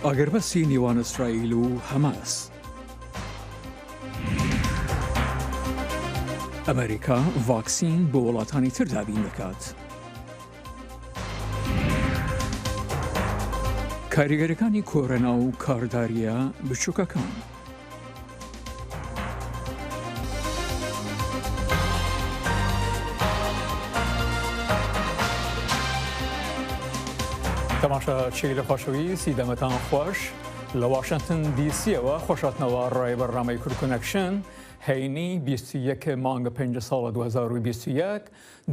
ئاگربەستی نێوان ئیسرائیل و هەماس. ئەمریکا ڤاکسین بۆ وڵاتانی تر دابین دەکات. کاریگەرەکانی کۆرەنا و کارداریە بچووکەکان. تەماشا چێلە خۆشەویستی دەمەتان خۆش لە واشنگتن دیسیەوە خۆشاتنەوە ڕای بەرنامەی کورد کۆنەکشن هەینی 21 مانگە 5 ساڵە 2021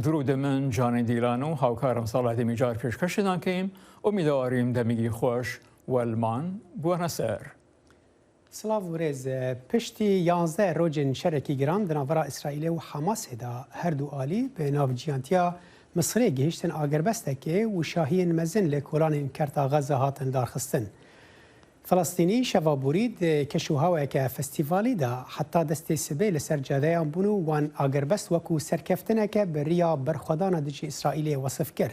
درود من جانێ دیلان و هاوکارم ساڵاتی میجار پێشکەشتان کەیم ئومیدواریم دەمیگی خۆش وەلمان بوونە سەر. سلااو ورێز پشتی 11 ڕۆژێن شەرێکی گران دناڤرا ئیسرائیلێ و حەماسێدا هەردوو ئالی بە ناوجیانتیا مصرê gihiştin agerbestekê û şahiyên mezin lê kolanên kerta Xeza hatin darxistin. Filistînî şevaborî di keşûhaweke festîvalî de heta destê sibê li ser cadeyan bûn û wan agerbest wekû serkeftineke bi rêya berxwedana dijî İsraîlê wasif kir.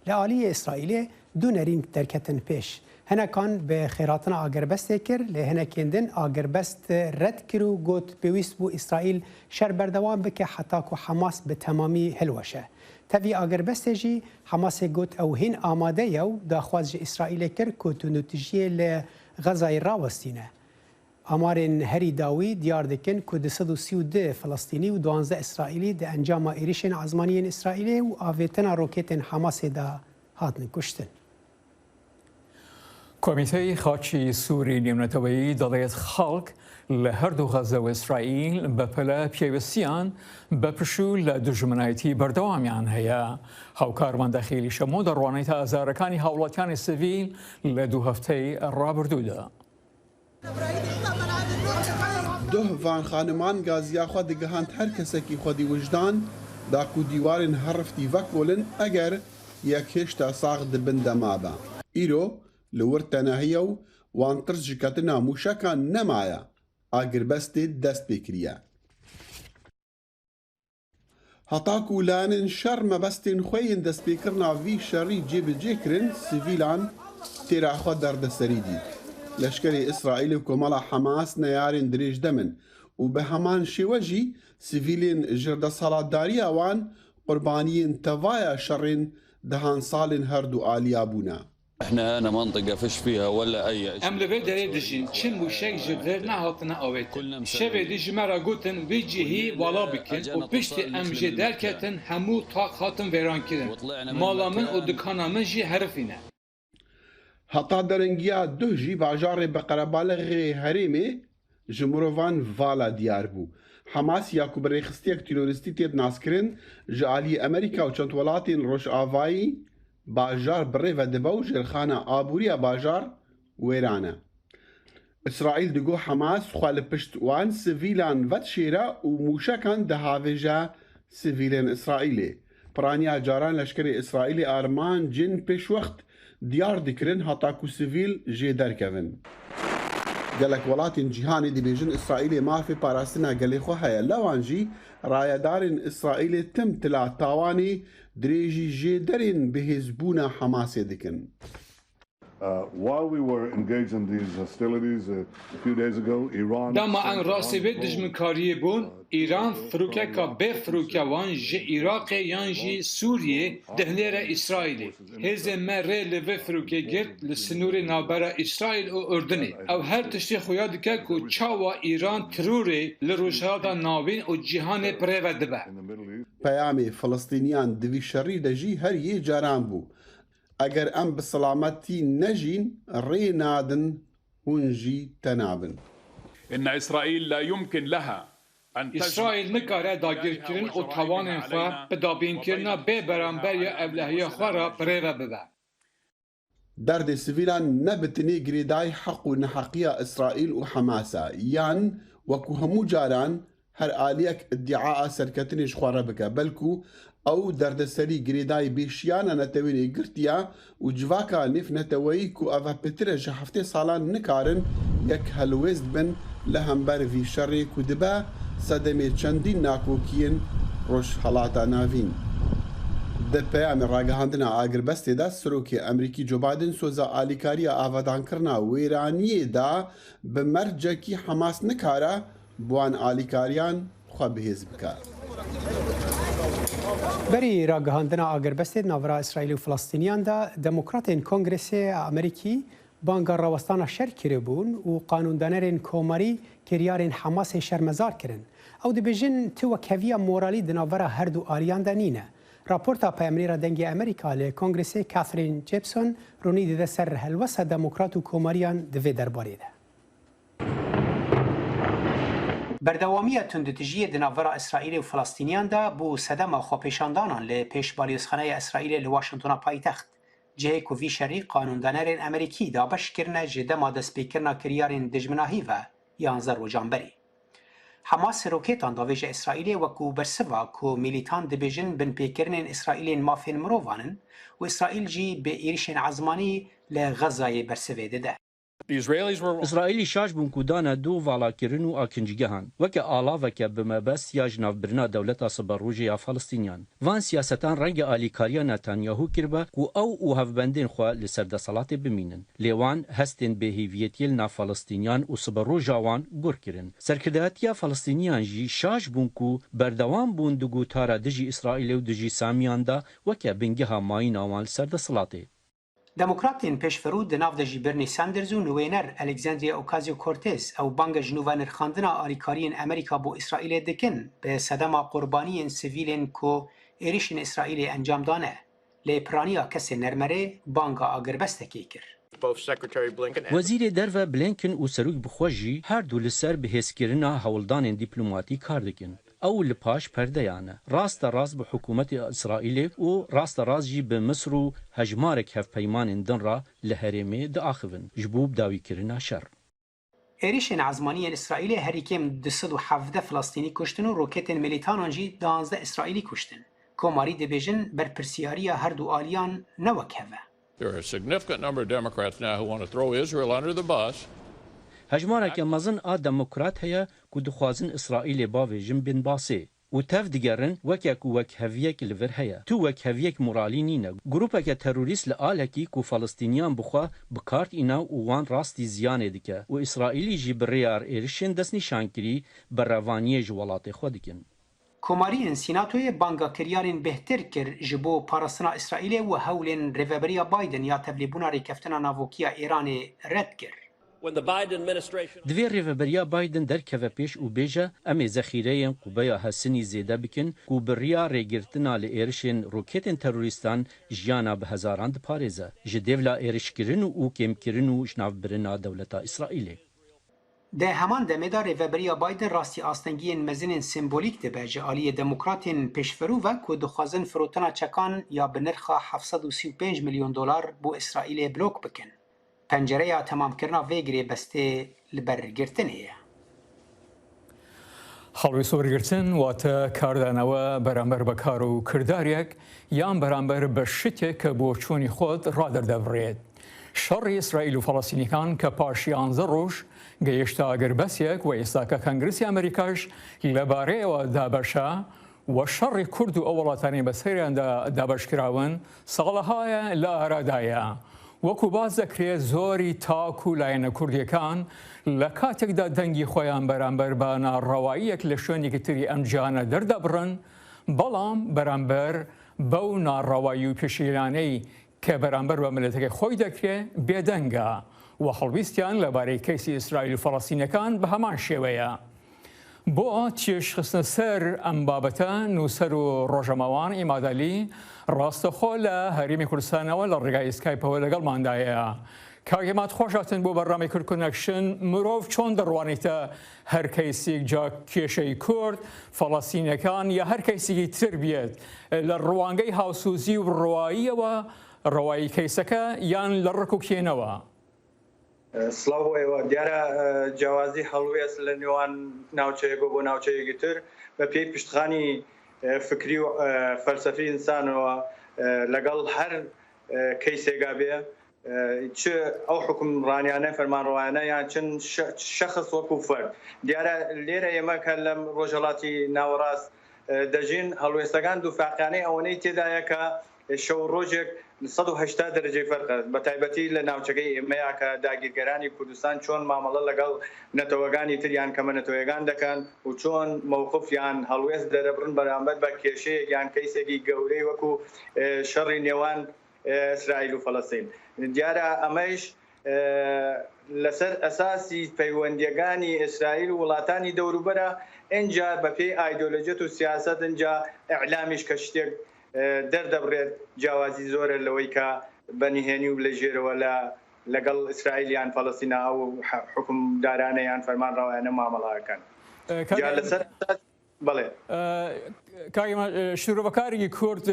Li aliyê İsraîlê du nerîn derketin pêş. Hinekan bi xêratina agerbestê kir, lê hinekên din agerbest red kir û got pêwîst bû İsraîl şer berdewam bike heta ku Hemas bi temamî hilweşe. Tevî agerbestê jî Hemasê got ew hîn amade ye û daxwaz ji İsraîlê kir ku tûnûtijiyê li Xezayê rawestîne. Amarên herî dawî diyar dikin ku 232 Filistînî û 12 İsraîlî di encama êrişên ezmaniyên İsraîlê û avêtina roketên Hemasê de hatine kuştin. کۆمیتەی خاچی سووری نێونەتەوەیی دەڵێت خەڵک لە هەردوو غەزە و ئیسرائیل بەپەلە پێویستیان بە پشوو لە دژمنایەتی بەردەوامیان هەیە. هاوکارمان دەخیلی شەمۆ دەڕوانێت تا ئازارەکانی هاوڵاتیانی سڤیل لە دوو هەفتەی ڕابردوودا. دوه van xaniman gaziya xwe digihand her kesekî xwedî wijdan da ku dîwarên herriftî vekolin eger yek hêşta sax dibin dema be. Îro li wir tenehiye û wan tirs ji ketina mûşekan nemaye. Agirbestê dest pê kiriye. Heta ku lanên şer mebestên xwe yên destpêkirina vî şerî cêbicê kirin, sivîlan têra xwe derdeserî dît. Leşkerê İsraîlê û komala Hemas neyarên dirêj demin û bi heman şêwe jî sivîlên ji desthilatdariya wan qurbaniyên tevaya şerên dehan salên herdu aliya bûne. احنا هنا منطقه فيش فيها ولا اي شيء. ام لبي دري دجين تشم وشك جبر نهاتنا اويت. شبه دي جمرا قوتن ويجي ولا بكن وبشتي ام جي دركتن همو طاق خاتن ويران كدن. مالا من و دكانا من جي هرفينه. Heta derengiya duh jî bajarê beqerebaliğê herêmê ji mirovan vala diyar bû. Hemas ya ku bi rêxistiyek terorîstî tê naskirin ji aliyê Amerîka û çend welatên Rojavayî bajar birê vedibe û jêrxana abûriya bajar wêran e. İsraîl digo Hemas xwe li pişt wan sivîlan vedşêre û mûşekan dihavêje sivîlên İsraîlê. Piraniya caran leşkerê İsraîlê armancên pêşwext diyar dikirin heta ku sivîl jê derkevin. Gelek welatên cîhanê dibêjin İsraîlê mafê parastina gelê xwe heye. Lewan jî rayedarên İsraîlê tim tila tawanê dirêjî jê derên bihêzbûna Hemasê dikin. While we were engaged in these hostilities a few days ago, Iran... Dama an rasibe dijminkariye bûn, İran firûkeka bê firûkewan ji Iraqê yan jî Sûriyê dihlêre İsraîlê. Hêzên me rê li vê firûkê girt li sinûrê navbera İsraîl û Urdunê. Ew her tiştî xuya dike ku çawa İran terorê li rojhilata navîn û cîhanê pirêve dibe. Peyamê Filistîniyan di vî şerî de jî her yê caran bû. ئەگەر ئەم بسەڵامەتی نەژین ڕێنادن هونجی تەنابن. إن إسرائيل لا يمكن لها İsrail nikare dagirkirin û tawanên xwe bi dabînkirina bê beramberiya evlehiya xwe re birêve bibe. Derdê sivîlan ne bi tinê girêdayî heq û neheqiya İsraîl û Hemasa yan wekû hemû caran her aliyek iddiaa serketinê ji xwe re bike belkû ew derdeserî girêdayî bêşiyana netewînê girtiya û civaka nêv neteweyî ku ev pêtir e ji heftê salan nikarin yek helwêst bin li hember vî şerê ku dibe sedemê çendîn nakokiyên rojhelata navîn. Di peyamê ragihandina Agiribestê de Serokê Emerîkî Joe Biden soza alîkariya avedankirina wêraniyê da bi mercekî Hemas nikare bi wan alîkariyan xwe bihêz bike. Berî ragihandina Agiribestê navbera İsraîl û Filistîniyan de Demokratên Kongresê Amerîkî banga rawestana şer kiribûn û qanûndanerên komarî kiryarên Hemasê şermezar kirin. Ew dibêjin tu wekheviya moralî di navbera her du aliyan de nîne. Raporta Peyamnêra Dengê Amerîka li Kongresê Catherine Jepson ronî dide ser helwesa demokrat û komariyan di vê derbarê de. Berdewamiya tundutijiyê di navbera İsraîlê û Filistîniyan de bû sedema xwepêşandanan li pêş balîozxaneya İsraîlê li Washingtona paytext. Cihê ku vî şerî qanûndanerên Amerîkî dabeş kirine ji dema destpêkirina kiryarên dijminahî ve 11 rojan berî. Hemas rokêtan davêje İsraîlê wekû bersiva ku milîtan dibêjin binpêkirinên İsraîlên mafên mirovanin û İsraîl jî bi êrişên ezmanî li Xezayê bersivê dide. İsraîlî şaş bûn ku dane du valakirin û akincigehan weke alaveke bi mebest ya ji navbirina dewleta Siberrojê ya Falistînyan. Van siyasetan rengê alîkariya Netanyahu kiribe ku ew û hevbendên xwe li ser desalatê bimînin. Lê wan hestên bêhêviyetiyê li nav Falistînyan û Siberroja wan gur kirin. Serkirdeyetiya Falistîniyan jî şaş bûn ku berdewam bûn di gotara dijî İsraîlê û dijî Samiyan de weke bingeha mayîna wan li ser desalatê. Demokratên pêşverû di nav de jî Bernie Sanders û nûêner Alexandria Ocasio-Cortez ew banga ji nûva nirxandina alîkariyên Amerîka bo İsraîlê dikin bi sedema qurbaniyên sivîlên ku êrişên İsraîlê encam dane. Lê piraniya kesê nermerê banga agiribestekê kir. Wezîrê derve Blinken û Serok Bixwe jî her du li ser bihêzkirina hewldanên dîplomatîk kar dikin. Ew li paş perdeyan e. Rasta rast bi hikûmetê İsraîlê û rasta rast jî bi Misr û hejmarek hevpeymanên din ra li herêmê diaxivin ji bo dawîkirina şer. Êrişên ezmaniyên İsraîlê herîkêm 217 Filistînî kuştin û roketên milîtanan jî 12 İsraîlî kuştin. Komarî dibêjin berpirsiyariya her du aliyan ne wek heve. There are a significant number of Democrats now who want to throw Israel under the bus. Hejmareke mezin a demokrat heye ku dixwazin İsraîlê bavêjin bin basê. û tev digerin weke ku wekheviyek li vir heye. Tu wekheviyek moralî nîne. Grupeke terorîst li alekî ku Falistîniyan bixwe bi kartîna û wan rastî ziyanê dike û İsraîlî jî bi rêyar êrişên destnîşankirî bi revaniyê ji welatê xwe dikin. Komariyên Sînatoyê banga kiryarên bêhtir kir ji bo parastina İsraîlê û hewlên rêveberiya Biden ya tevlîbûna rêkeftina navokiya Îranê red kir. Divê rêveberiya Biden derkeve pêş û bêje em ê zexîreyên qubeya Hesinî zêde bikin ku bi riya rêgirtina li êrişên roketên terorîstan jiyana bi hezaran diparêze ji dêvla êrişkirin û kêmkirin û ji navbirina dewleta İsraîlê. Di heman demê de rêveberiya Biden rastî astengiyên mezinên sembolîk dibe ji aliyê demokratên pêşverû ve ku dixwazin firotina çekan ya bi nirxa 735 milyon dolar bo İsraîlê blok bikin. Pencereya temamkirina vê girêbestê li ber girtinê ye. Xelwî sobergirtin wate kardanewe beramber bi kar û kirdarek yan beramber bi şiteke bo çûnî xwe raderdevret. Şerê İsraîl û Falastînîkan ke paş 11 roj gehişta agiribestiyek û êstaka Kongresa Amerîkaş li barê we dabeşa و شر کرد و اولاتانی بسیار دابش کراون سالهای لا ارادایا و کوباز ذکری زوری تاکو لاین کردیکان لکاتک دا دنگی خویان برانبر بانا روایی کلشونی کتری امجان دردبرن بلام برانبر بو ناروایی پیشیرانی که برانبر و ملتک خوی دکره بیدنگا و حلویستیان لباره کیسی اسرائیل و فلسطینیان به همان شویه. بۆ تێشخستنە سەر ئەم بابەتە نووسەر و ڕۆژەماوان ئیمادەلی ڕاستەخۆ لە هەرێمی کوردستانەوە لە ڕێگای سکایپەوە لەگەڵماندایە. کاگەمات خۆشاتن بۆ بەڕامی کورد کۆنەکشن مرۆڤ چۆن دەڕوانیتە هەر کەیسێک جا کێشەی کورد فەڵەستینیەکان یا هەر کەیسێکی تر بێت لە ڕوانگەی هاوسوزی و ڕەواییەوە ڕەوایی کەیسەکە یان لە ڕق و کێنەوە. سڵاو ئێوە دیارە جیاوازی هەڵوێست لە نێوان ناوچەیەکە بۆ ناوچەیەکی تر بە پێی پشتخانی فکری و فەلسەفی ئینسانەوە لەگەڵ هەر کەیسێکا بێ چ ئەو حکومڕانیانە فەرمانڕەوایانە یان چەند شەخص وەکو فەرد دیارە لێرە ئێمە کە لەم ڕۆژهەڵاتی ناوەڕاست دەژین هەڵوێستەکان دووفاقیانەی ئەوەنەی تێدایە کە شەو ڕۆژێک 180 دەرەجەی فەرق بە تایبەتی لە ناوچەکەی ئێمەیە کە داگیرگەرانی کوردستان چۆن مامەڵە لەگەڵ نەتەوەگانی تریان کەمە نەتەوەیەکان دەکەن و چۆن مووقفیان هەڵوێست دەرەبڕن بەرامبەر بە کێشەیەک یان کەیسێکی گەورەی وەکو شەڕی نێوان ئیسرائیل و فەڵەستین. دیارە ئەمەش لەسەر ئەساسی پەیوەندیەکانی ئیسرائیل و وڵاتانی دەوروبەرە ئینجا بە پێی ئایدۆلۆژیەت و سیاست ئینجا ئیعلامیش کە شتێک دەردەبڕێت جیاوازی زۆرە لەوەی کە بەنیهێنی و لە ژێرەوە لەگەڵ ئیسرائیلیان فەڵەستینە ئەو حکومدارانە یان فەرمانڕەوایانە مامەڵاکەن. لەسەر بەڵێ شروعبەکارێکی کورد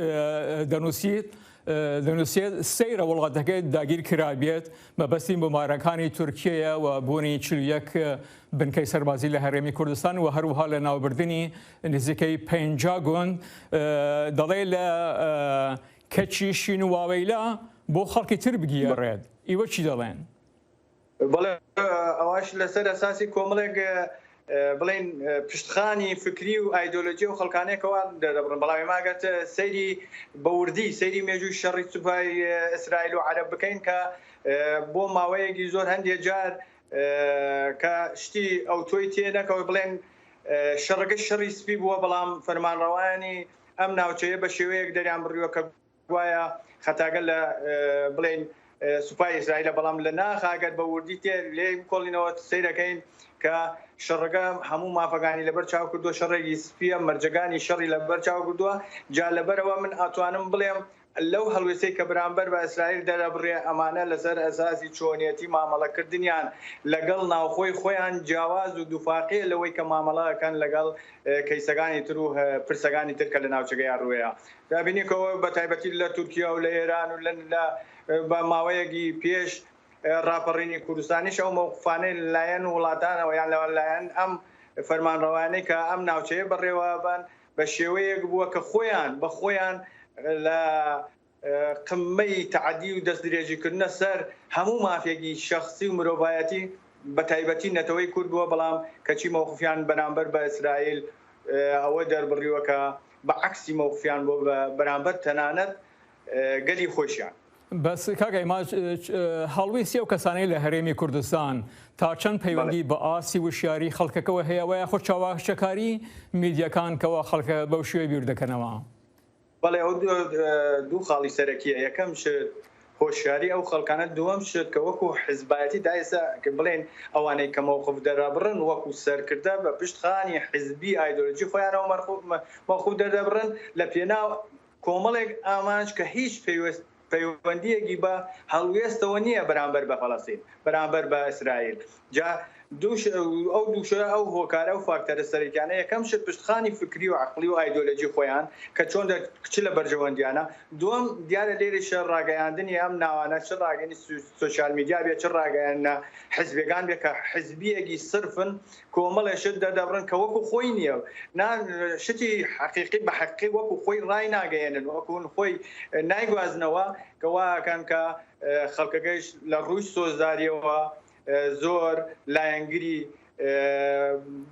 دەنووسێت سەیرە وڵاتەکەی داگیر کرابێت مەبەستی بۆمارەکانی تورکیەیە و بوونی 41 بنکەی سەربازی لە هەرێمی کوردستان و هەروها لە ناوبردننی نزیکەی 50 گوند دەڵێ لە کەچی شین و واوەیلا بۆ خەڵکی تر بگیێڕێت. ئیوە چی دەڵێن؟ بەڵێ ئەوەش لەسەر ئەساسی کۆمەڵێک بڵین پشتخانی فکری و ئایدۆلۆژی و خەڵکانێکەوە دەبڕن بەڵامی ماگەت سەیری بەوردی سەیری مێژووی شەڕی سوپای ئیسرائیل و عەرەب بکەین کە بۆ ماوەیەکی زۆر هەندێک جار کە شتی ئەو تۆی تێ نەکەوە بڵێن شەڕەکە شەڕی سپی بووە بەڵام فەرمانڕەوایانی ئەم ناوچەیە بە شێوەیەک دەریان بڕیوە کە گوایە خەتاگە لە بڵێن سوپای ئیسرائیلە بەڵام لە ناخاگەت بە وردی تێ لێ کۆڵینەوە سیرەکەین کە شەڕەکە هەموو مافەکانی لەبەر چاو کردووە شەڕێکی سپیە مەرجەکانی شەڕی لەبەر چاو کردووە جا لەبەرەوە من ئاتوانم بڵێم لەو هەڵوێستەی کە بەرامبەر بە ئیسرائیل دەرەبڕێ ئەمانە لەسەر ئەساسی چۆنیەتی مامەڵەکردنیان لەگەڵ ناوخۆی خۆیان جیاواز و دووفاقی لەوەی کە مامەڵەکەن لەگەڵ کەیسەکانی تر و پرسەکانی تر کە لە ناوچەکەی ڕوەیە دابینیکەوە بە تایبەتی لە تورکیا و لە ئێران و بە ماوەیەکی پێش ڕاپەڕینی کوردستانیش ئەو مووقفانەی لایەن وڵاتانەوە یان لەلایەن ئەم فەرمانڕەوانەی کە ئەم ناوچەیە بەڕێوەبان بە شێوەیەک بووە کە خۆیان بە خۆیان لە قمەی تعدی و دەست درێژیکردنە سەر هەموو مافێکی شەخصی و مرۆڤایەتی بە تایبەتی نەتەوەی کورد بووە بەڵام کەچی مووقفیان بەرامبەر بە ئیسرائیل ئەوە دەربڕیوە کە بە عەکسی مووقفیان بۆ بەرامبەر تەنانەت گەلی خۆشیان. بەس کاگای ماچ هەڵویستی ئەو کەسانەی لە هەرێمی کوردستان تا چەند پەیوەندی بە ئاسی وشیاری خەڵکەکەەوە هەیەوەیە خۆ چاواشەکاری میدیەکان کەەوە خەڵکە بەو شوێ بیر دەکەنەوە. بەڵێ ئەو دوو خاڵی سەرەکیە یەکەم شت هۆشیاری ئەو خەڵکانە دووەم شت کە وەکو حیزبایەتی دایسە کە بڵێن ئەوانەی کە مووقف دەرەبڕن وەکو سەرکردە بە پشتخانی حیزبی ئایدۆلۆژی خۆیانەوە مووقف دەرەبڕن لە پێناو کۆمەڵێک ئامانج کە هیچ پەیوەندیەکی بە هەڵوێستەوە نییە بەرامبەر بە فەڵەستین بەرامبەر بە ئیسرائیل جا ئەو دووشە ئەو هۆکارە و فاکتەرە سەرەکیانە یەکەم شت پشتخانی فکری و عەقلی و ئایدۆلۆژی خۆیان کە چۆن کچ لە بەرژەوەندیانە دووەم دیارە لێرەشە ڕاگەیاندنی ئەم ناوانە چ ڕاگەنی سوشیال میدیا بێت چ ڕاگەیانە حیزبەکان بێت کە حیزبیەکی صرفن کۆمەڵێ شت دەردەبڕن کە وەکو خۆی نییە شتی حەقیقی بە حەقی وەکو خۆی ڕای ناگەیەنن وەکوون خۆی نایگوازنەوە کەواکەن کە خەڵکەکەیش لە ڕووی سۆزداریەوە زۆر لایەنگری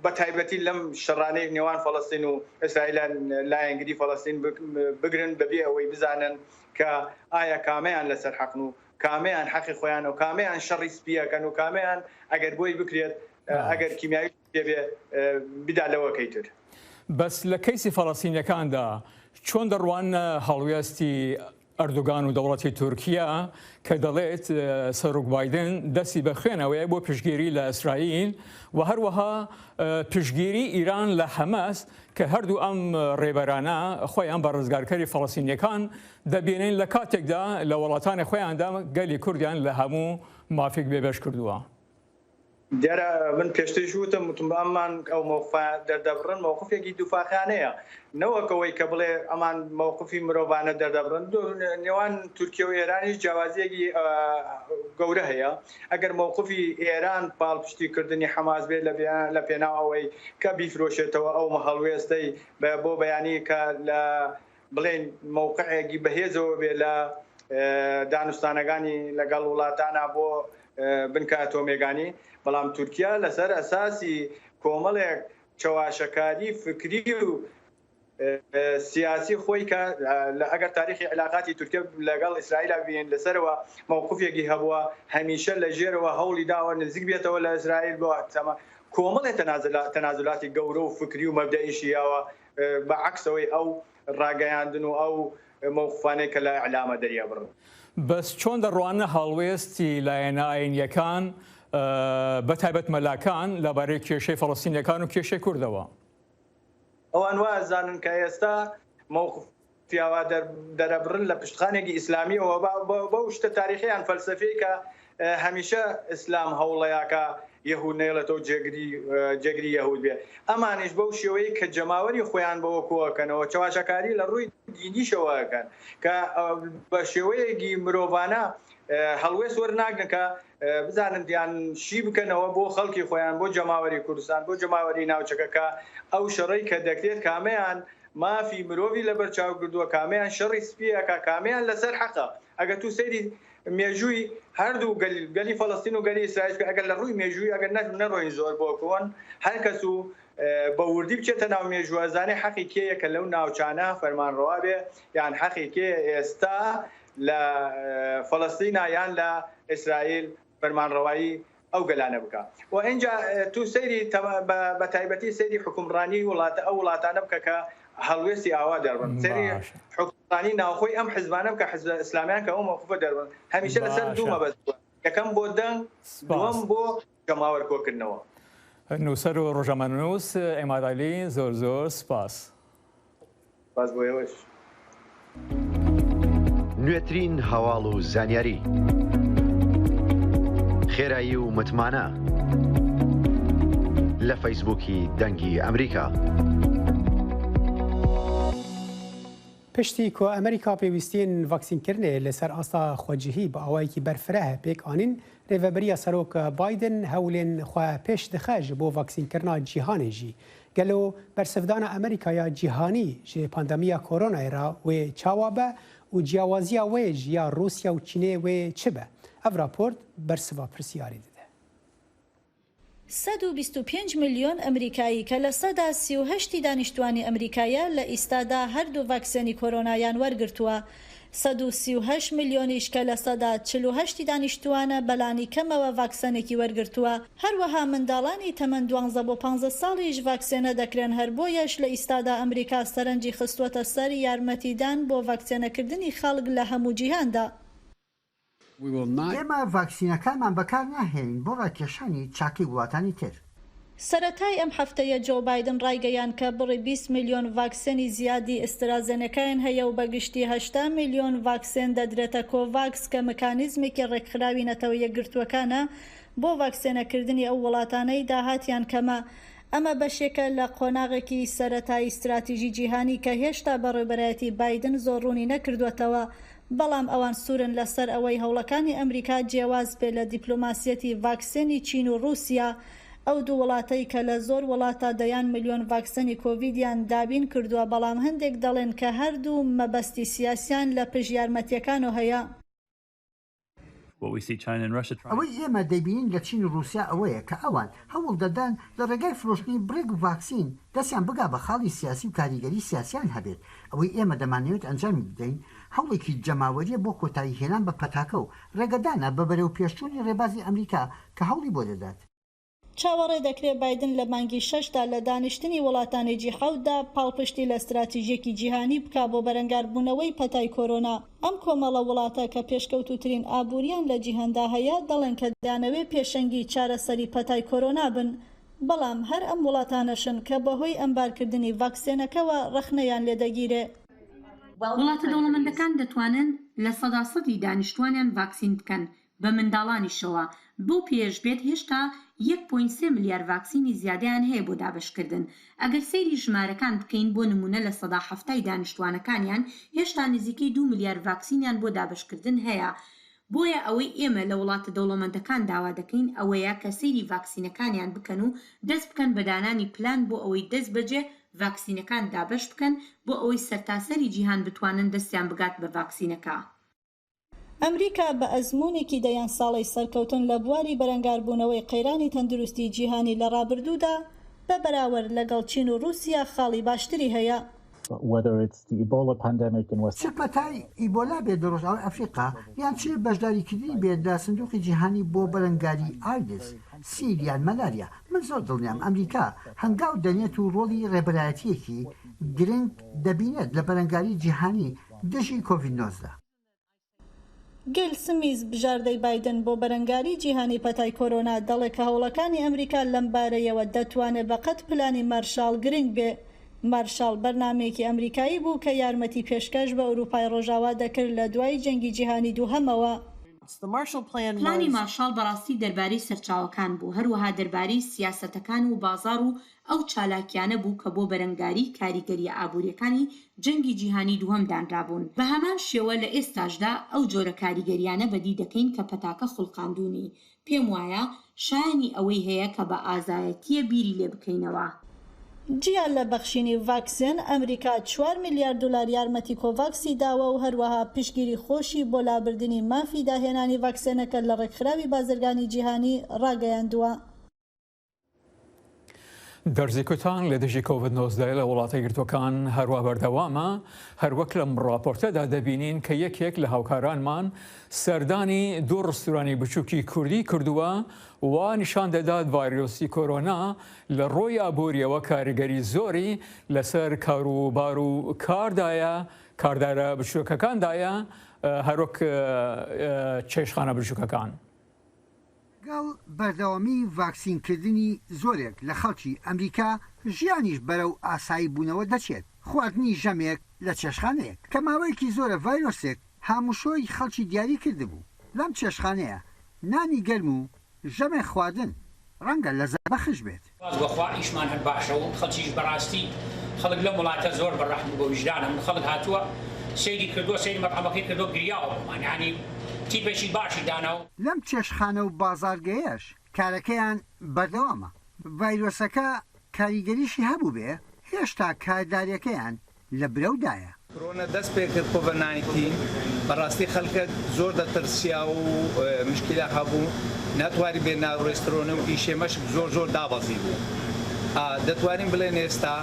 بە تایبەتی لەم شەڕانەی نێوان فەڵەستین و ئیسرائیل لایەنگری فەڵەستین بگرن بەبێ ئەوەی بزانن کە ئایا کامیان لەسەر حەقن و کامیان حەقی خۆیان و کامیان شەڕی سپیەکەن و کامیان ئەگەر بۆی بکرێت ئەگەر کیمیایی دەبێ بدا لەوەکەی تر. بەس لە کەیسی فەڵەستینیەکاندا چۆن دەڕوان هەڵوێستی ئەردوگان و دەوڵەتی تورکیا کە دەڵێت سەرۆک بایدن دەستی بە خوێنەوەی بۆ پشتگیری لە ئیسرائیل و هەروەها پشتگیری ئیران لە حەماس کە هەردوو ئەم ڕێبەرانە خۆیان بە ڕزگارکەری فەڵەستینیەکان دەبێنین لە کاتێکدا لە وڵاتانی خۆیاندا گەلی کوردیان لە هەموو مافێک بێبەش کردووە. دیارە من پێشترش وتم ئەمان ئەو مۆقفە دەردەبڕن مۆقفێکی دووفاخانەیە نەوەکەوەی کە بڵێ ئەمان مۆقفی مرۆڤانە دەردەبڕن نێوان تورکیا و ئێرانیش جیاوازیەکی گەورە هەیە ئەگەر مۆقفی ئێران پاڵپشتیکردنی حەماس بێت لە پێناو ئەوەی کە بیفرۆشێتەوە ئەو هەڵوێستەی بۆ بەیانی کە لە بڵێن مووقعێکی بەهێزەوە بێ لە دانوستانەکانی لەگەڵ وڵاتانە بۆ بنکە ئەتۆمێگانی بەڵام تورکیا لەسەر ئەساسی کۆمەڵێک چاواشەکاری فکری و سیاسی خۆی کە ئەگەر تاریخی علاقاتی تورکیا لەگەڵ ئیسرائیل ببین لەسەرەوە مووقفێکی هەبووە هەمیشە لە ژێرەوە هەوڵی داوە نزیک بێتەوە لە ئیسرائیل بۆ کۆمەڵێک تەنازولاتی گەورە و فکری و مەبدەئیشیەوە بەعکسەوەی ئەو ڕاگەیاندن و ئەو مووقفانەی کە لە ئەعلامە دەریە بڕن. بەس چۆن دەڕوانە هەڵوێستی لایەنە ئاینیەکان بەتایبەت مەلاکان لەبارەی کێشەی فەڵەستینیەکان و کێشەی کوردەوە؟ ئەوان وازانن کە ئێستا مووقف پیاوا دەرەبڕن لە پشتخانێکی ئیسلامیەوە بەو شتە تاریخیان فەلسەفەی کە هەمیشە ئیسلام هەوڵەیەکە یەهود نێڵێتەوە جێگری یەهود بێ ئەمانیش بەو شێوەیە کە جەماوەری خۆیان بەوە کۆکەنەوە چاواشەکاری لە ڕووی دینیشەوەکەن کە بە شێوەیەکی مرۆڤانە هەڵوێست وەرناگرن کە بزانن دیان شی بکەنەوە بۆ خەڵکی خۆیان بۆ جەماوەری کوردستان بۆ جەماوەری ناوچەکەکە ئەو شەڕەی کە دەکرێت کامیان مافی مرۆڤی لەبەر چاو کردووە کامیان شەڕی سپیەکە کامیان لەسەر حەقە ئەگەر تو سەیری مێژووی هەردوو گەلی فەڵەستین و گەلی ئیسرائیل ئەگەر لە ڕووی مێژووی ئەگەر نەڕۆین زۆر بۆکۆن هەر کەس و بە وردی بچێتە ناو مێژووە زانێ حەقی کێیە کە لەو ناوچانە فەرمانڕەوا بێ یان حەقی کێ ئێستا لە فەڵەستینە یان لە ئیسرائیل فەرمانڕەوایی ئەو گەلانە بکە و اینجا تو سەیری بە تایبەتی سەیری حکومڕانی ئەو وڵاتانە بکە کە هەڵوێستی ئاوا دەڕبن سەیری حکومڕانی ناوخۆی ئەم حیزبانە بکە حیزب ئیسلامیان کە ئەو مەوقفە دەڕبن هەمیشە لەسەر دوو مەبەستوە یەکەم بۆ دەنگ دووەم بۆ جەماوەر کۆکردنەوە. نووسەر و ڕۆژەمەنووس ئێمادالی زۆر زۆر سپاس. سپاس بۆ ئێوەش. نوێترین هەواڵ و زانیاری خێرایی و متمانە لە فەیسبووکی دەنگی ئەمریکا. پشتی کۆ ئەمریکا پێویستین ڤاکسینکردنێ لەسەر ئاستا خۆجیهی بە ئەوایکی بەرفرە پێکانین ڕێڤەبەریە سەرۆک بایدن هەولێن خوا پێش دەخەژ بۆ ڤاکسینکردنا جیهانێژی گەلۆ بەرسەفدانە ئەمریکایە جیهانی ژێ پاندەمیە کۆرۆنایرا وێ چاوابە و جیاوازیە وێژ یا رووسیا و چینێ وێ چ بە؟ ئەڤ راپۆرت بەرسڤە پرسیاری دەدە. 125 ملیۆن ئەمریکایی کە لە سەدا 38 دانیشتوانی ئەمریکایە لە ئیستادا هەردوو ڤاکسێنی کۆرۆنایان وەرگرتووە. 138 ملیۆنیش کە لە سەدا 48 دانیشتوانە بەلانی کەمەوە ڤاکسەنێکی وەرگرتووە. هەروەها منداڵانی تەمەن 12 بۆ 15 ساڵیش ڤاکسێنە دەکرێن هەر بۆیەش لە ئیستادا ئەمریکا سەرنجی خستووەتە سەر یارمەتیدان بۆ ڤاکسێنەکردنی خەڵک لە هەموو جیهاندا. ئێمە ڤاکسینەکانمان بەکار ناهێنین بۆ ڕاکێشانی چاکی وڵاتانی تر. سەرەتای ئەم هەفتەیە جۆ بایدن ڕایگەیان کە بڕی 20 ملیۆن ڤاکسێنی زیادی ئەسترازێنەکان هەیە و بەگشتی 80 ملیۆن ڤاکسێن دەدرێتە کۆڤاکس کە مەکانیزمێکی ڕێکخراوی نەتەوە یەکگرتووەکانە بۆ ڤاکسێنەکردنی ئەو وڵاتانەی داهاتیان کەمە. ئەمە بەشێکە لە قۆناغێکی سەرەتایی استراتیژی جیهانی کە هێشتا بەڕێبەرایەتی بایدن زۆر ڕوونی نەکردوێتەوە بەڵام ئەوان سوورن لەسەر ئەوەی هەوڵەکانی ئەمریکا جیاواز بێ لە دیپلۆماسیەتی ڤاکسێنی چین و رووسیا ئەو دوو وڵاتەی کە لە زۆر وڵاتە دەیان ملیۆن ڤاکسێنی کۆڤیدیان دابین کردووە بەڵام هەندێک دەڵێن کە هەردوو مەبەستی سیاسیان لە پشت یارمەتیەکانەوە هەیە. ئەوەی ئێمە دەبینین لە چین و رووسیا ئەوەیە کە ئەوان هەوڵ دەدان لە ڕێگای فرۆشتنی برێک و ڤاکسین دەستیان بگا بە خاڵی سیاسی و کاریگەری سیاسیان هەبێت. ئەوەی ئێمە دەمانەوێت ئەنجامی بدەین هەوڵێکی جەماوەریە بۆ کۆتایی هێنان بە پەتاکە و ڕێگەدانە بە بەرەو پێشچوونی ڕێبازی ئەمریکا کە هەوڵی بۆ دەدات. چاوەڕێ دەکرێت بایدن لە مانگی 6دا لە دانیشتنی وڵاتانی G7دا پاڵپشتی لە استراتیژیەکی جیهانی بکا بۆ بەرەنگاربوونەوەی پەتای کۆرۆنا. ئەم کۆمەڵە وڵاتە کە پێشکەوتوترین ئابووریان لە جیهاندا هەیە دەڵێن کە دەیانەوێت پێشەنگی چارەسەری پەتای کۆرۆنا بن، بەڵام هەر ئەم وڵاتانەشن کە بەهۆی ئەمبارکردنی ڤاکسینەکەوە ڕەخنەیان لێدەگیرێ. وڵاتە دەوڵەمەندەکان دەتوانن لە 100% دانیشتوانیان ڤاکسین بکەن بە منداڵانیشەوە. بۆ پێشبێت هێشتا 1.3 ملیار ڤاکسینی زیادیان هەیە بۆ دابشکردن. ئەگەر سەیری ژمارەکان بکەین بۆ نمونە لە 170 دانیشتوانەکانیان هێشتا نزیکەی 2 ملیار ڤاکسینیان بۆ دابشکردن هەیە. بۆیە ئەوەی ئێمە لە وڵاتە دەوڵەمەندەکان داوا دەکەین ئەوەیە کە سەیری ڤاکسینەکانیان بکەن و دەست بکەن بە دانانی پلان بۆ ئەوەی دەست بەجێ ڤاکسینەکان دابش بکەن بۆ ئەوەی سەرتاسەری جیهان بتوانن دەستیان بگات بە ڤاکسینەکە. ئەمریکا بە ئەزموونێکی دەیان ساڵی سەرکەوتن لە بواری بەرەنگاربوونەوەی قەیرانی تەندروستی جیهانی لە ڕابردوودا بە بەراورد لەگەڵ چین و رووسیا خاڵی باشتری هەیە. چ پەتای ئیبۆلا بێت لە ڕۆژئاوای ئەفریقا یان چ بەشداریکردنی بێت لە سندوقی جیهانی بۆ بەرەنگاری ئایدس، سیریان، مەلاریا، من زۆر دڵنیام ئەمریکا هەنگاو دەنێت و ڕۆڵی ڕێبەرایەتیەکی گرنگ دەبینێت لە بەرەنگاری جیهانی دژی کۆڤید-19. گل سمیز بژاردەی بایدن بۆ بەرەنگاری جیهانی پەتای کۆرۆنا دەڵێت کە هەوڵەکانی ئەمریکا لەم بارەیەوە دەتوانێت بەقەت پلانی مارشال گرنگ بێ. مارشال بەرنامەیەکی ئەمریکایی بوو کە یارمەتی پێشکەش بە ئەوروپای ڕۆژاوا دەکرد لە دوای جەنگی جیهانی دووهەمەوە. پلانی مارشال بەڕاستی دەربارەی سەرچاوەکان بوو، هەروەها دەربارەی سیاسەتەکان و بازار و ئەو چالاکیانە بوو کە بۆ بەرەنگاری کاریگەری ئابوووریەکانی جەنگی جیهانی دووهەم دانرابوون. بە هەمان شێوە لە ئێستاشدا ئەو جۆرە کاریگەریانە بەدی دەکەین کە پەتاکە خوڵقاندوونی. پێم وایە شایانی ئەوەی هەیە کە بە ئازایەتیە بیری لێ بکەینەوە. جیان لە بەخشینی ڤاکسین ئەمریکا 4 میلیارد دلار یارمەتی کۆڤاکسی داوە و هەروەها پشتگیری خۆشی بۆ لابردنی مافی داهێنانی ڤاکسینەکە لە ڕێکخراوی بازرگانی جیهانی ڕاگەیاندووە. دەرزی کوتان لە دژی کۆڤید-19 لە وڵاتە یەکگرتووەکان هەروە بەردەوامە، هەروەک لەم ڕاپۆرتەدا دەبینین کە یەکێک لە هاوکارانمان سەردانی دوو ڕستورانی بچووکی کوردی کردووە و نیشان دەدات ڤایرۆسی کۆرۆنا لە ڕۆی ئابووریەوە کاریگەری زۆری لەسەر کاروبار و کاردارە بچووکەکاندایە، هەروەک چێشتخانە بچووکەکان. گەڵ بەردەوامی ڤاکسینکردنی زۆرێک لە خەڵکی ئەمریکا ژیانیش بەرەو ئاسایی بوونەوە دەچێت. خواردنی ژەمێک لە چێشخانەیەک کە ماوەیەکی زۆرە ڤایرۆسێک هاموشۆی خەڵکی دیاری کردبوو. لەم چێشخانەیە نانی گەرم و ژەمێ خواردن ڕەنگە لە زەبەخش بێت. بەخوا ئیشمان هەر باشە و خەڵکیش بەڕاستی خەڵک لە وڵاتە زۆر بەڕەحم بۆ ویژدانە. من خەڵک هاتووە سەیری کردووە، سەیری مەطعەمەکەی کردووە، گریاوە، یعنی تیپێکی باشی داناو. لەم چێشخانە و بازارگەیەش کارەکەیان بەردەوامە. ڤایرۆسەکە کاریگەریشی هەبوو بێ، هێشتا کارداریەکەیان لە برەودایە. کۆرۆنا دەست پێ کرد کۆڤید-19 بەڕاستی خەڵکە زۆر دەترسیا و مشکلە هەبوو، ناتواری بێ ناو ڕێستۆرۆنە و ئیشێمەش زۆر دابەزی بوو. دەتوانین بڵێن ئێستا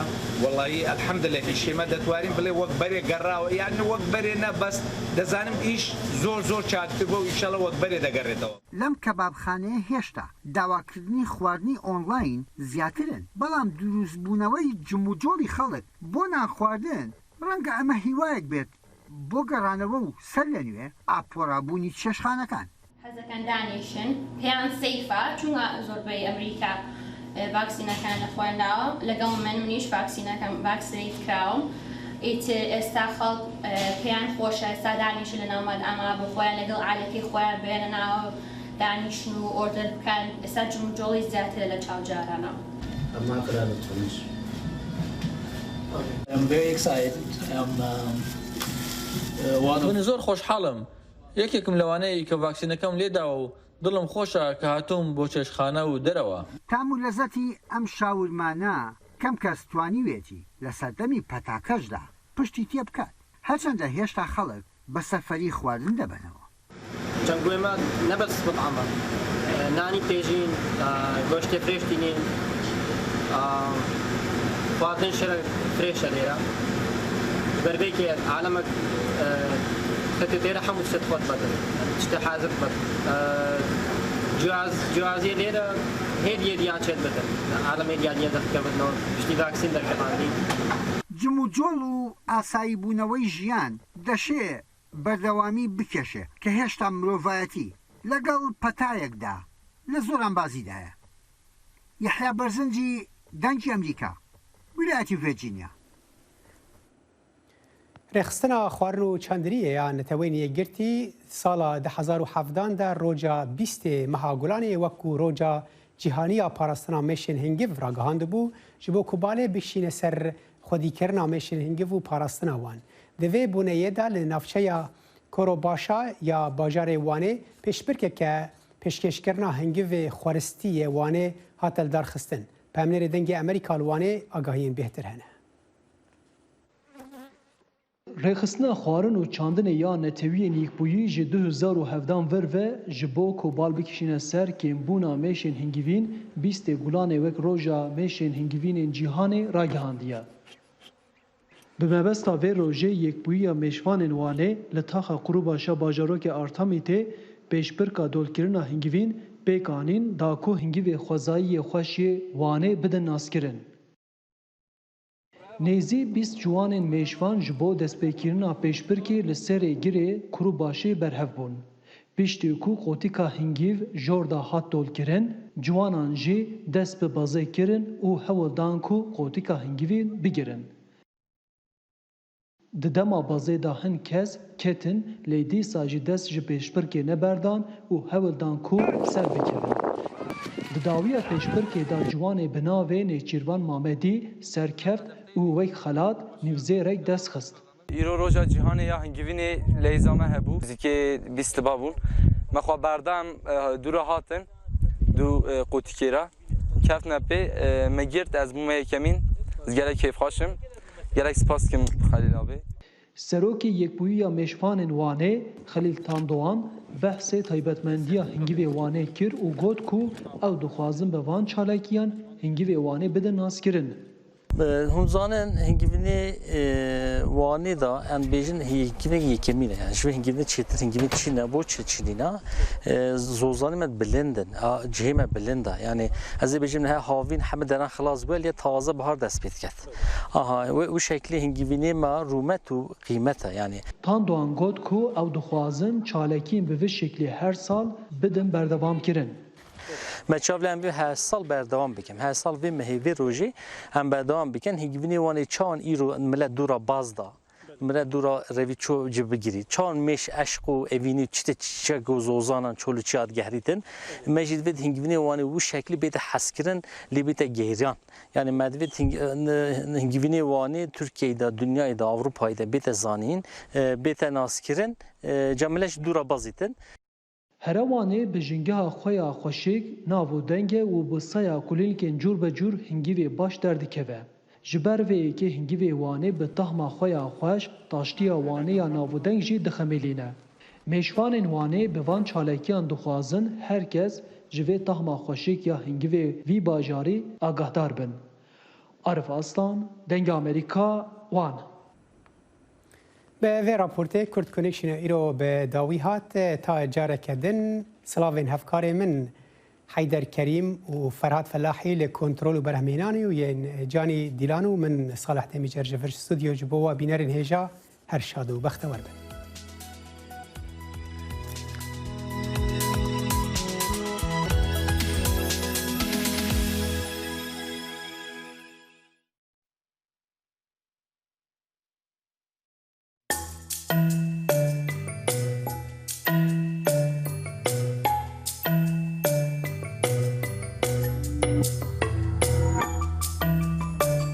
وەڵایی ئەلحەمدولێ ئیشێمە دەتوانین بڵێ وەک بەرێ گەڕاوە، یان وەک بەرێ نەبەس دەزانم ئیش زۆر چاکتر بۆ ئیشەڵە وەک بەرێ دەگەڕێتەوە. لەم کەبابخانەیە هێشتا داواکردنی خواردنی ئۆنلاین زیاترن، بەڵام دروستبوونەوەی جموجۆڵی خەڵک بۆ ناخواردن ڕەنگە ئەمە هیوایەک بێت بۆ گەڕانەوە و سەر لە نوێ ئاپۆڕابوونی چێشخانەکان. حەزەکان دانیشن پێیان سەیفە، چونکە زۆربەی ئەمریکا ڤاکسینەکان خوێنداوە، لەگەڵ منیش ڤاکسینەکەم ڤاکسینیت کراوم. ئیتر ئێستا خەڵک پێیان خۆشە ئێستا دانیشن لە ناومەد ئەما بۆ خۆیان لەگەڵ عادەتی خۆیان بێنە ناوە دانیشن و ئۆردەر بکەن. ئێستا جموجۆڵی زیاتر لە چاوجارانە. من زۆر خۆشحاڵم، یەکێکم لەوانەیە کە ڤاکسینەکەم لێدا و دڵم خۆشە کە هاتووم بۆ چێشخانە و دەرەوە. تام و لەزەتی ئەم شاورمانە کەم کەس توانیوێتی لە سەردەمی پەتاکەشدا پشتی تێ بکات، هەرچەندە هێشتا خەڵک بە سەفەری خواردن دەبنەوە. چەندگوێمە نەبەس بەطعەمە، نانی پێژین، گۆشتێ فرێشتینین، خواردن شەرە فرێشە لێرە بەربێکی عالەمە تێرە هەموو شت خۆت بەدن شتە حازر بەت جوازیە لێرە هدیه دیان چه بدن عالم هدیه دیان دخل بدن پشتی واکسین در کفاندی جموجۆڵ و ئاساییبوونەوەی ژیان دەشێ بەردەوامی بکێشێ کە هێشتا مرۆڤایەتی لەگەڵ پەتایەکدا لە زۆر ئەمبازیدایە. یەحیا بەرزنجی دەنگی ئەمریکا ویلایەتی ڤێرجینیا. رێخستنا خواردن و چاندریە یان نەتەوەی یەکگرتی ساڵا 2017 دا ڕۆژە 20 مەها گوڵانێ وەکو ڕۆژە جیهانیە پاراستنا مێشên هنگیv ڕاگەهاند بوو ji bo ku balê bişîne ser xwedîkirina mêşên hingîv û parastina wan. Di vê bûneyê de li navçeya Korobaşa ya bajarê Wanê pêşbirkeke pêşkêşkirina hingivê xwaristiyê Wanê hat eldarxistin. Pemnêrê dengê Amerîka li Wanê agahiyên bêhtir hene. Rêxistina xwarin û çandinê ya netewiyên yekbûyî ji 2017 vir ve ji bo ku bal bikişîne ser kêmbûna mêşên hingivîn 20 gulanê wek roja mêşên hingivînên cîhanê ragihandiye. Bi mebesta vê rojê yekbûyiya mêşvanên Wanê li taxa Qurûbaşa bajarokê Artemî tê pêşbirka dolkirina hingivîn pêkanîn da ku hingivê xwezayiyê xweşê Wanê bidin naskirin. Nêzî 20 ciwanên mêşvan ji bo destpêkirina pêşbirkê li serê girê Qurûbaşê berhev bûn. Piştî ku qotika hingîv jor da hat dolkirin, ciwanan jî dest bi bazê kirin û hewl dan ku qotika hingivîn bigirin. Di dema bazê da hin kes ketin lê dîsa jî dest ji pêşbirkê neberdan û hewl dan ku ser bikirin. Di dawiya pêşbirkê da ciwanê bi navê Nêçîrvan Mamedî serkeft û wek xelat nîvzêrek dest xist. Îro roja cîhanê ya hingivînê lêza me hebû. Zikê bîstiba bûn. Me xwe berdam dûra hatin dû qotikê re. Kefne pê me girt ez bûme yekemîn. Ez gelek kêfxweşim. Gelek spas dikim Xelîl abê. Serokê Yekbûyiya Mêşvanên Wanê Xelîl Tandoğan behsê taybetmendiya hingivê Wanê kir û got ku ew dixwazin bi van çalakiyan hingivê Wanê bidin naskirin. Hûn zanin hingivînê Wanê da em bêjin hingivê yekemî ne. Yani ji vê hingivînê çêtir hingivî çî ne bo çêçînîna zozanî me bilind in, cihê me bilind e. Yani ez ê bêjim he havîn hemû deran xilas bûye lê taze bihar dest pê diket. Aha wê şeklî hingivînê me rûmet û qîmet e yani. Tandoğan got ku ew dixwazin çalekiyên bi vê şeklî her sal bidin berdevam kirin. Me çavlên vê her sal berdevam bikim. Her sal vê mehêvê rojê em berdevam bikin. Hingivînê Wanê çawan îro millet dûra baz da. Millet dûra revî ço cî bigirî. Çawan mêş eşq û evînî çite çiçek û zozanan çolû çiyat gehrîtin. Me jî divê hingivînê Wanê wî şeklî bête heskirin lê bête gehriyan. Yani me divê hingivînê Wanê Tirkiyeyê de, Dunyayê de, Avrupayê de bête zanîn, bête naskirin, cemilek jî dûra bazîtin. Here Wanê bi jingeha xwe ya xweşik, nav û dengê û bi saya kulîlkên cûr be cûr hingivê baş derdikeve. Ji ber vê yekê hingivê Wanê bi tehma xwe ya xweş, taştiya Wanê ya nav û deng jî dixemêlîne. Mêşvanên Wanê bi van çalakiyan dixwazin herkes ji vê tehma xweşik ya hingivê vî bajarî agahdar bin. Arif Aslan, Dengê Amerîka, Wan. Bi vê raportê Kurd Connectionê îro bi dawî hat ta careke din silavên hevkarê min Heyder Kerîm û Ferhat Felahî li kontrol û berhemênanê û yên Canî Dîlan û min Salih Demîcer ji vir stûdyo ji bo we bînerên hêja her şad û bextewar bin.